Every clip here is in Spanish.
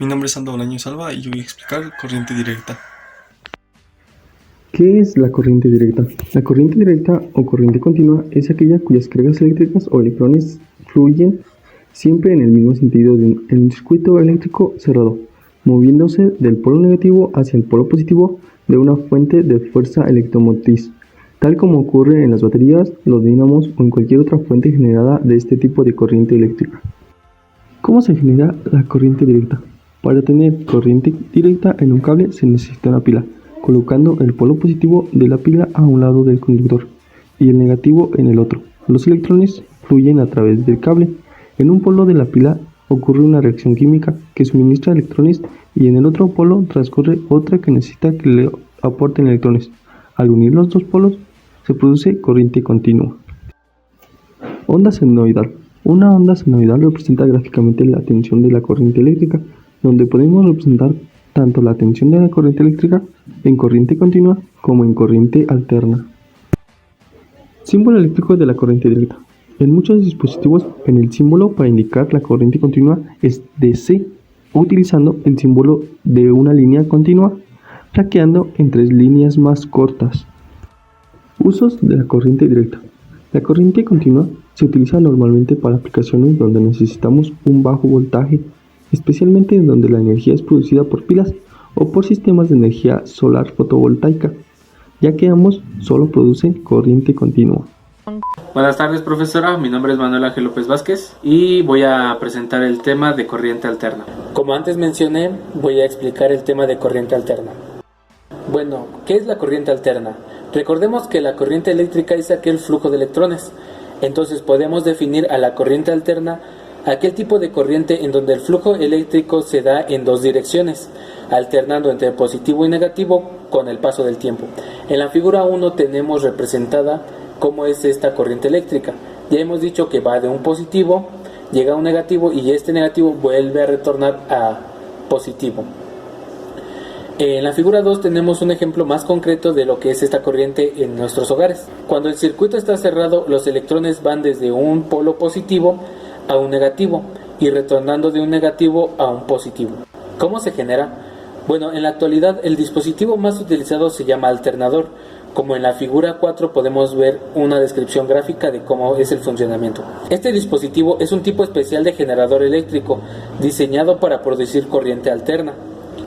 Mi nombre es Sandro Bolaño Salva y yo voy a explicar corriente directa. ¿Qué es la corriente directa? La corriente directa o corriente continua es aquella cuyas cargas eléctricas o electrones fluyen siempre en el mismo sentido en un circuito eléctrico cerrado, moviéndose del polo negativo hacia el polo positivo de una fuente de fuerza electromotriz, tal como ocurre en las baterías, los dínamos o en cualquier otra fuente generada de este tipo de corriente eléctrica. ¿Cómo se genera la corriente directa? Para tener corriente directa en un cable se necesita una pila, colocando el polo positivo de la pila a un lado del conductor y el negativo en el otro. Los electrones fluyen a través del cable. En un polo de la pila ocurre una reacción química que suministra electrones y en el otro polo transcurre otra que necesita que le aporten electrones. Al unir los dos polos se produce corriente continua. Onda senoidal. Una onda senoidal representa gráficamente la tensión de la corriente eléctrica, donde podemos representar tanto la tensión de la corriente eléctrica en corriente continua como en corriente alterna. Símbolo eléctrico de la corriente directa. En muchos dispositivos, en el símbolo para indicar la corriente continua es DC, utilizando el símbolo de una línea continua, flanqueando en tres líneas más cortas. Usos de la corriente directa. La corriente continua se utiliza normalmente para aplicaciones donde necesitamos un bajo voltaje, especialmente en donde la energía es producida por pilas o por sistemas de energía solar fotovoltaica, ya que ambos solo producen corriente continua. Buenas tardes, profesora, mi nombre es Manuel Ángel López Vázquez y voy a presentar el tema de corriente alterna. Como antes mencioné, voy a explicar el tema de corriente alterna. Bueno, ¿qué es la corriente alterna? Recordemos que la corriente eléctrica es aquel flujo de electrones, entonces podemos definir a la corriente alterna aquel tipo de corriente en donde el flujo eléctrico se da en dos direcciones, alternando entre positivo y negativo con el paso del tiempo. En la figura 1 tenemos representada cómo es esta corriente eléctrica. Ya hemos dicho que va de un positivo, llega a un negativo y este negativo vuelve a retornar a positivo. En la figura 2 tenemos un ejemplo más concreto de lo que es esta corriente en nuestros hogares. Cuando el circuito está cerrado, los electrones van desde un polo positivo a un negativo y retornando de un negativo a un positivo. ¿Cómo se genera? Bueno, en la actualidad el dispositivo más utilizado se llama alternador. Como en la figura 4 podemos ver una descripción gráfica de cómo es el funcionamiento. Este dispositivo es un tipo especial de generador eléctrico diseñado para producir corriente alterna.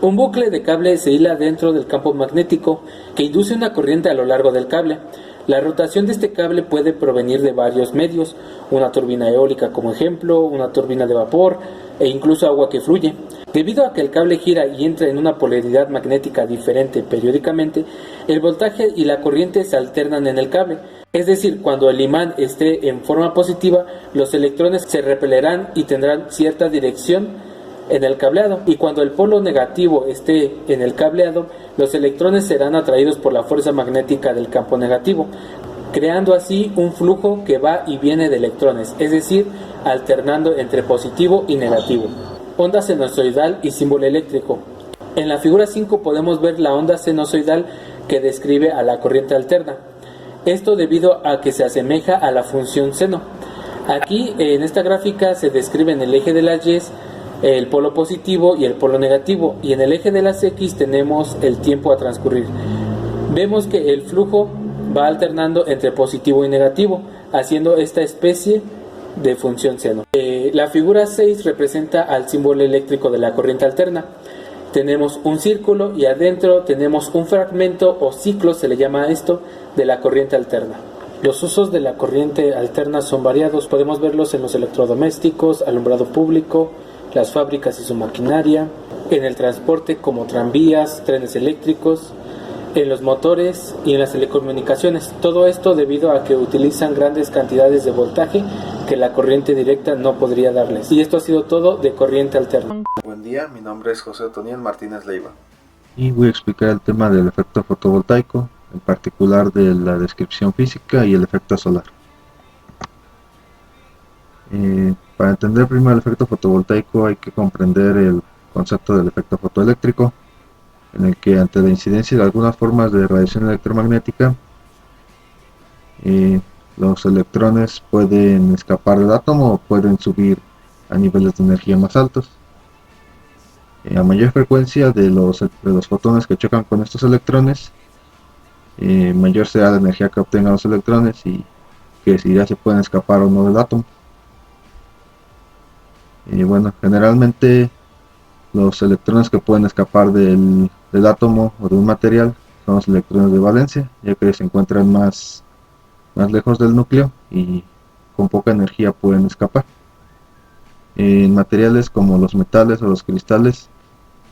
Un bucle de cable se hila dentro del campo magnético que induce una corriente a lo largo del cable. La rotación de este cable puede provenir de varios medios, una turbina eólica como ejemplo, una turbina de vapor e incluso agua que fluye. Debido a que el cable gira y entra en una polaridad magnética diferente periódicamente, el voltaje y la corriente se alternan en el cable. Es decir, cuando el imán esté en forma positiva, los electrones se repelerán y tendrán cierta dirección en el cableado, y cuando el polo negativo esté en el cableado, los electrones serán atraídos por la fuerza magnética del campo negativo, creando así un flujo que va y viene de electrones, es decir, alternando entre positivo y negativo. Onda sinusoidal y símbolo eléctrico. En la figura 5 podemos ver la onda sinusoidal que describe a la corriente alterna. Esto debido a que se asemeja a la función seno. Aquí en esta gráfica se describe en el eje de las Y el polo positivo y el polo negativo, y en el eje de las X tenemos el tiempo a transcurrir. Vemos que el flujo va alternando entre positivo y negativo, haciendo esta especie de función seno. La figura 6 representa al símbolo eléctrico de la corriente alterna. Tenemos un círculo y adentro tenemos un fragmento o ciclo, se le llama esto, de la corriente alterna. Los usos de la corriente alterna son variados, podemos verlos en los electrodomésticos, alumbrado público, las fábricas y su maquinaria, en el transporte como tranvías, trenes eléctricos, en los motores y en las telecomunicaciones. Todo esto debido a que utilizan grandes cantidades de voltaje que la corriente directa no podría darles. Y esto ha sido todo de corriente alterna. Buen día, mi nombre es José Otoniel Martínez Leiva. Y voy a explicar el tema del efecto fotovoltaico, en particular de la descripción física y el efecto solar. Para entender primero el efecto fotovoltaico hay que comprender el concepto del efecto fotoeléctrico, en el que ante la incidencia de algunas formas de radiación electromagnética, los electrones pueden escapar del átomo o pueden subir a niveles de energía más altos. A mayor frecuencia de los fotones que chocan con estos electrones, mayor será la energía que obtengan los electrones y que si ya se pueden escapar o no del átomo. Bueno, generalmente los electrones que pueden escapar del átomo o de un material son los electrones de valencia, ya que se encuentran más lejos del núcleo y con poca energía pueden escapar. En materiales como los metales o los cristales,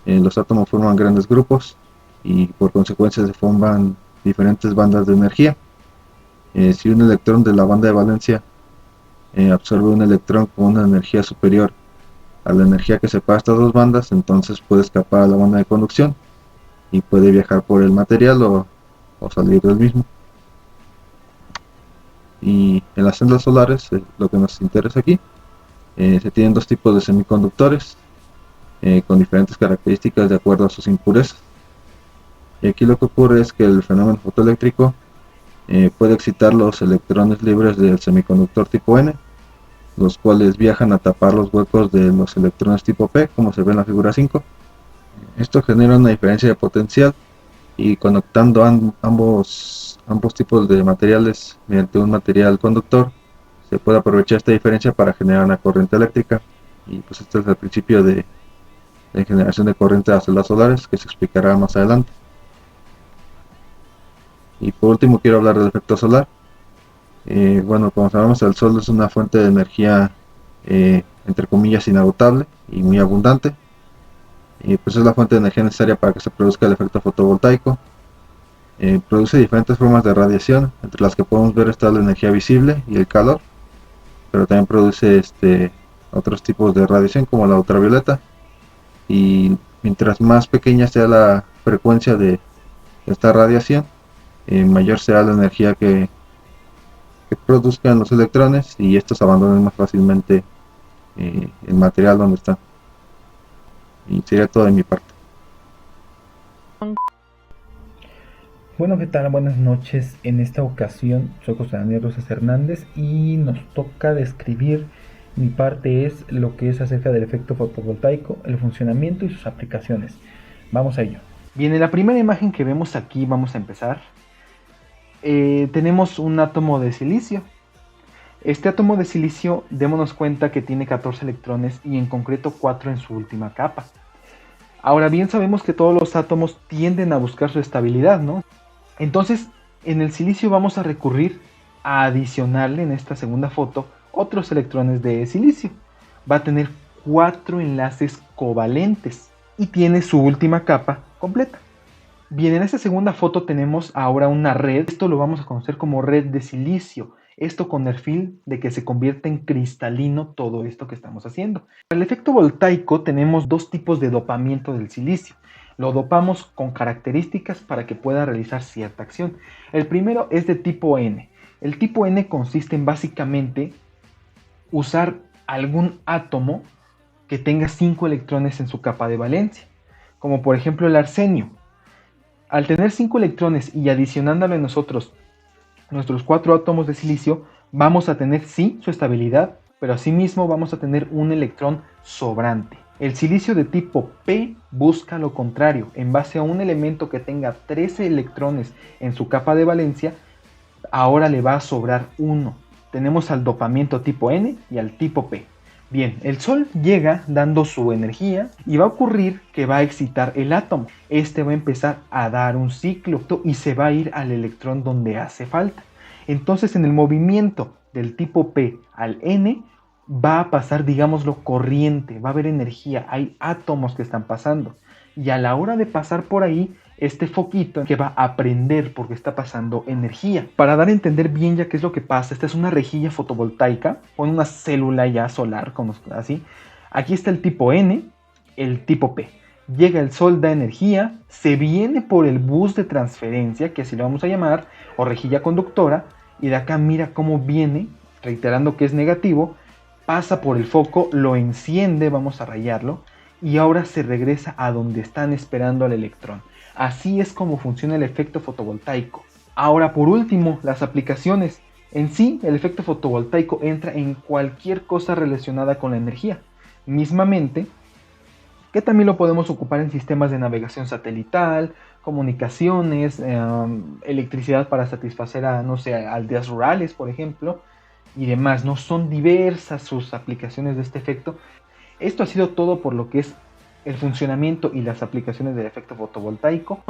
los átomos forman grandes grupos y por consecuencia se forman diferentes bandas de energía. Si un electrón de la banda de valencia absorbe un electrón con una energía superior a la energía que separa estas dos bandas, entonces puede escapar a la banda de conducción y puede viajar por el material o salir del mismo. Y en las celdas solares, lo que nos interesa aquí, se tienen dos tipos de semiconductores con diferentes características de acuerdo a sus impurezas. Y aquí lo que ocurre es que el fenómeno fotoeléctrico puede excitar los electrones libres del semiconductor tipo N, los cuales viajan a tapar los huecos de los electrones tipo P, como se ve en la figura 5. Esto genera una diferencia de potencial y conectando ambos tipos de materiales mediante un material conductor, se puede aprovechar esta diferencia para generar una corriente eléctrica. Y pues este es el principio de generación de corriente de las celdas solares, que se explicará más adelante. Y por último quiero hablar del efecto solar. Bueno, como sabemos, el sol es una fuente de energía entre comillas inagotable y muy abundante, y pues es la fuente de energía necesaria para que se produzca el efecto fotovoltaico. Produce diferentes formas de radiación, entre las que podemos ver está la energía visible y el calor, pero también produce otros tipos de radiación como la ultravioleta, y mientras más pequeña sea la frecuencia de esta radiación, mayor será la energía que produzcan los electrones y estos abandonan más fácilmente el material donde están. Y sería todo de mi parte. Bueno, ¿qué tal? Buenas noches. En esta ocasión soy José Daniel Rosas Hernández y nos toca describir, mi parte es lo que es acerca del efecto fotovoltaico, el funcionamiento y sus aplicaciones. Vamos a ello. Bien, en la primera imagen que vemos aquí, vamos a empezar. Tenemos un átomo de silicio. Este átomo de silicio, démonos cuenta que tiene 14 electrones y en concreto 4 en su última capa. Ahora bien, sabemos que todos los átomos tienden a buscar su estabilidad, ¿no? Entonces, en el silicio vamos a recurrir a adicionarle en esta segunda foto otros electrones de silicio. Va a tener 4 enlaces covalentes y tiene su última capa completa. Bien, en esta segunda foto tenemos ahora una red. Esto lo vamos a conocer como red de silicio. Esto con el fin de que se convierta en cristalino todo esto que estamos haciendo. Para el efecto voltaico tenemos dos tipos de dopamiento del silicio. Lo dopamos con características para que pueda realizar cierta acción. El primero es de tipo N. El tipo N consiste en básicamente usar algún átomo que tenga 5 electrones en su capa de valencia, como por ejemplo el arsenio. Al tener 5 electrones y adicionándole nosotros nuestros 4 átomos de silicio, vamos a tener sí su estabilidad, pero asimismo vamos a tener un electrón sobrante. El silicio de tipo P busca lo contrario. En base a un elemento que tenga 13 electrones en su capa de valencia, ahora le va a sobrar 1. Tenemos al dopamiento tipo N y al tipo P. Bien, el Sol llega dando su energía y va a ocurrir que va a excitar el átomo. Este va a empezar a dar un ciclo y se va a ir al electrón donde hace falta. Entonces, en el movimiento del tipo P al N va a pasar, digámoslo, corriente, va a haber energía, hay átomos que están pasando. Y a la hora de pasar por ahí, este foquito que va a prender porque está pasando energía. Para dar a entender bien ya qué es lo que pasa, esta es una rejilla fotovoltaica o una célula ya solar, como así. Aquí está el tipo N, el tipo P. Llega el Sol, da energía, se viene por el bus de transferencia, que así lo vamos a llamar, o rejilla conductora, y de acá mira cómo viene, reiterando que es negativo, pasa por el foco, lo enciende, vamos a rayarlo, y ahora se regresa a donde están esperando al electrón. Así es como funciona el efecto fotovoltaico. Ahora, por último, las aplicaciones. En sí, el efecto fotovoltaico entra en cualquier cosa relacionada con la energía. Mismamente, que también lo podemos ocupar en sistemas de navegación satelital, comunicaciones, electricidad para satisfacer a, no sé, aldeas rurales, por ejemplo, y demás, ¿no? Son diversas sus aplicaciones de este efecto. Esto ha sido todo por lo que es el funcionamiento y las aplicaciones del efecto fotovoltaico.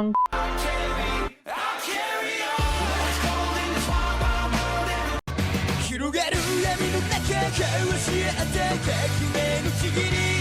広がる闇の中交わし合って革命のちぎり